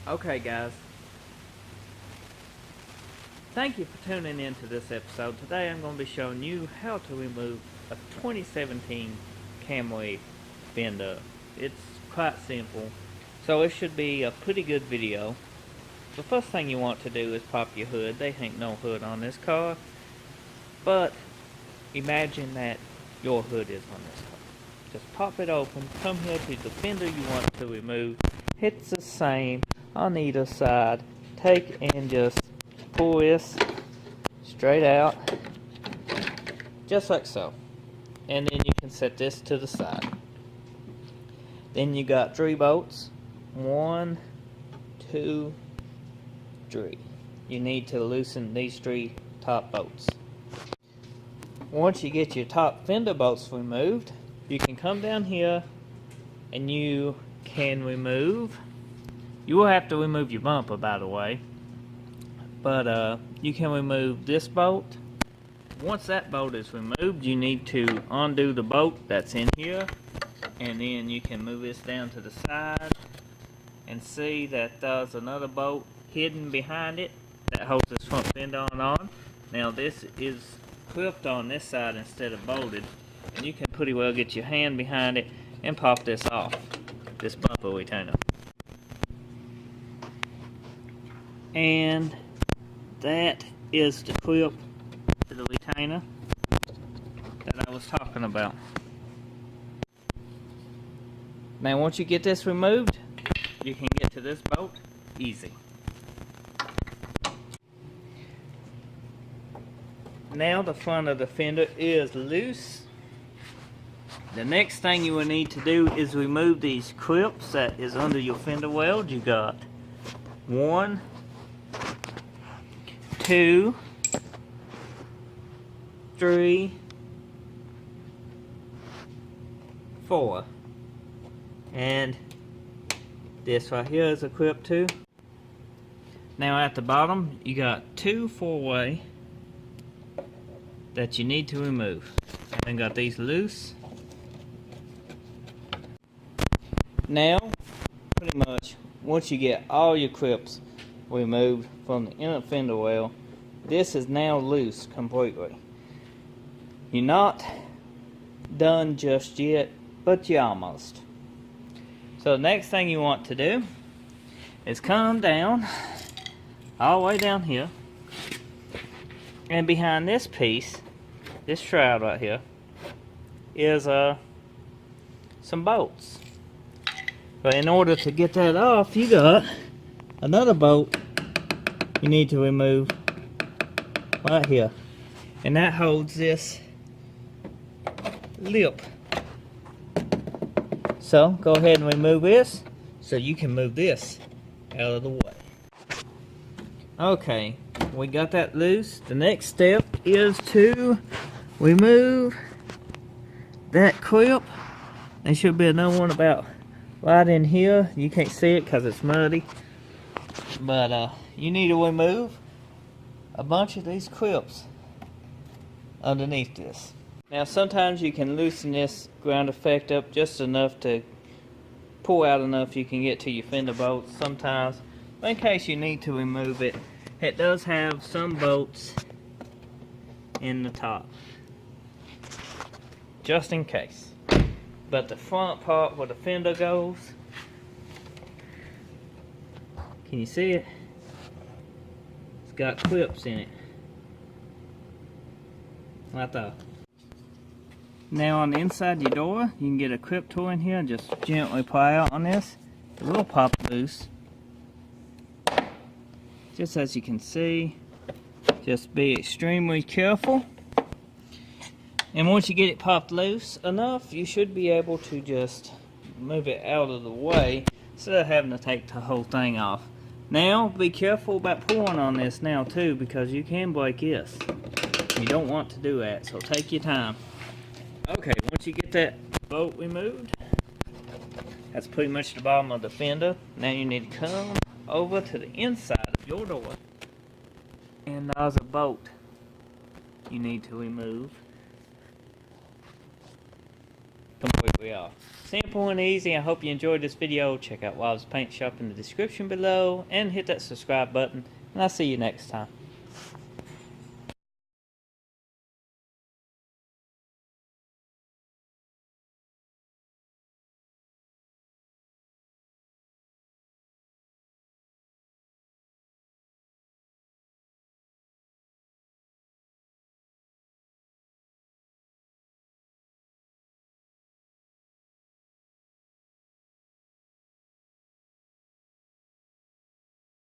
Okay guys, thank you for tuning in to this episode. Today I'm going to be showing you how to remove a 2017 Camry Fender. It's quite simple, so it should be a pretty good video. The first thing you want to do is pop your hood. There ain't no hood on this car, but imagine that your hood is on this car. Just pop it open, come here to the fender you want to remove. It's the same on either side. Take and just pull this straight out, just like so. And then you can set this to the side. Then you got 3 bolts. 1, 2, 3. You need to loosen these 3 top bolts. Once you get your top fender bolts removed, you can come down here and you can remove. You will have to remove your bumper, by the way, but you can remove this bolt. Once that bolt is removed, you need to undo the bolt that's in here, and then you can move this down to the side and see that there's another bolt hidden behind it that holds this front fender on. Now this is clipped on this side instead of bolted, and you can pretty well get your hand behind it and pop this off, this bumper retainer. And that is the clip to the retainer that I was talking about. Now once you get this removed, you can get to this bolt easy. Now the front of the fender is loose. The next thing you will need to do is remove these clips that is under your fender weld. You got 1, 2, 3, 4. And this right here is a clip too. Now at the bottom you got 2 4-way that you need to remove. And got these loose. Now, pretty much, once you get all your clips removed from the inner fender well, this is now loose completely. You're not done just yet, but you're almost. So the next thing you want to do is come down, all the way down here, and behind this piece, this shroud right here, is some bolts. But in order to get that off, you got another bolt you need to remove right here. And that holds this lip. So go ahead and remove this so you can move this out of the way. Okay, we got that loose. The next step is to remove that clip. There should be another one about right in here. You can't see it because it's muddy, but you need to remove a bunch of these clips underneath this. Now sometimes you can loosen this ground effect up just enough to pull out enough you can get to your fender bolts. Sometimes, but in case you need to remove it, it does have some bolts in the top, just in case. But the front part where the fender goes, can you see it? It's got clips in it. Right there. Now on the inside of your door, you can get a clip tool in here and just gently pry out on this. It will pop loose. Just as you can see, just be extremely careful. And once you get it popped loose enough, you should be able to just move it out of the way instead of having to take the whole thing off. Now, be careful about pulling on this now too, because you can break this. You don't want to do that, so take your time. Okay, once you get that bolt removed, that's pretty much the bottom of the fender. Now you need to come over to the inside of your door, and there's a bolt you need to remove completely. we are. Simple and easy. I hope you enjoyed this video. Check out Wild's Paint Shop in the description below and hit that subscribe button, and I'll see you next time.